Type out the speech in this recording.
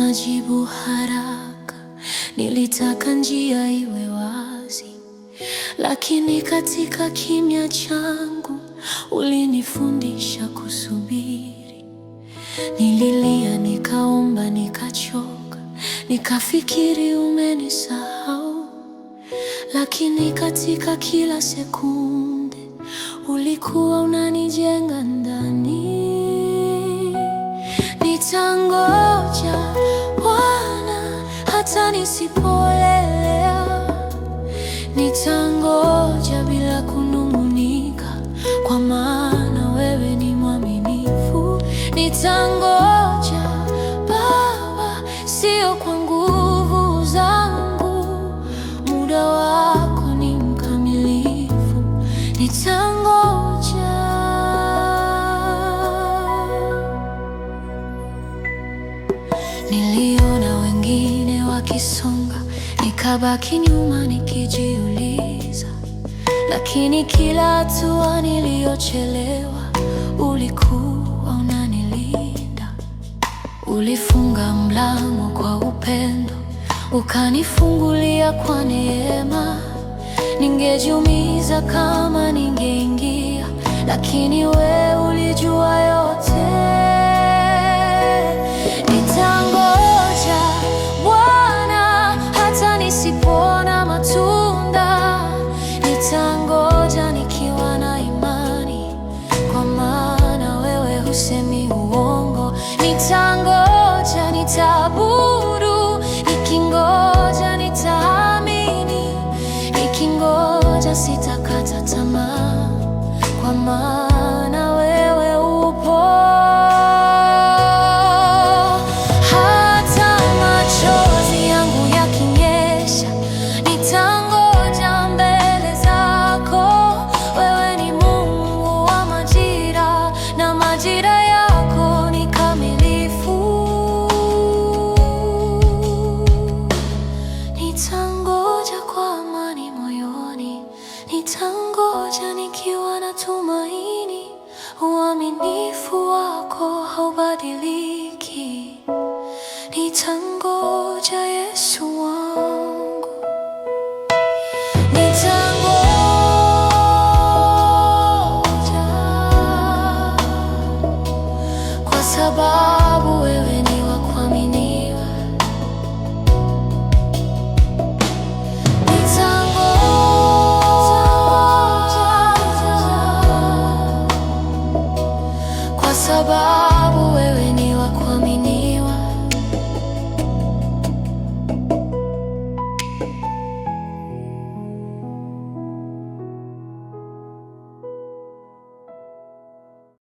majibu haraka, nilitaka njia iwe wazi, lakini katika kimya changu ulinifundisha kusubiri. Nililia, nikaomba, nikachoka, nikafikiri umenisahau, lakini katika kila sekunde ulikuwa unanijenga ndani. Nitangoja Bwana hata nisipoelewa, nitangoja bila kunung'unika, kwa maana wewe ni mwaminifu. Nitangoja Baba, sio kwa nguvu zangu, muda wako ni mkamilifu. Nitangoja. Niliona wengine wakisonga, nikabaki nyuma nikijiuliza, lakini kila hatua niliyochelewa ulikuwa unanilinda. Ulifunga mlango kwa upendo, ukanifungulia kwa neema. Ningejiumiza kama ningeingia, lakini wewe ulijua yote. Nitangoja Bwana hata nisipoona matunda, nitangoja nikiwa na imani, kwa maana wewe husemi uongo. Nitangoja, nitaabudu, nikingoja nitaamini, nikingoja sitakata tamaa, kwa maana wewe upo. Hata machozi yangu yakinyesha, nitangoja mbele zako. Wewe ni Mungu wa majira, na majira yako ni kamilifu. Nitangoja kwa amani moyoni, nitangoja nikiwa na tumaini. Uaminifu wako haubadiliki. Nitangoja Yesu wangu.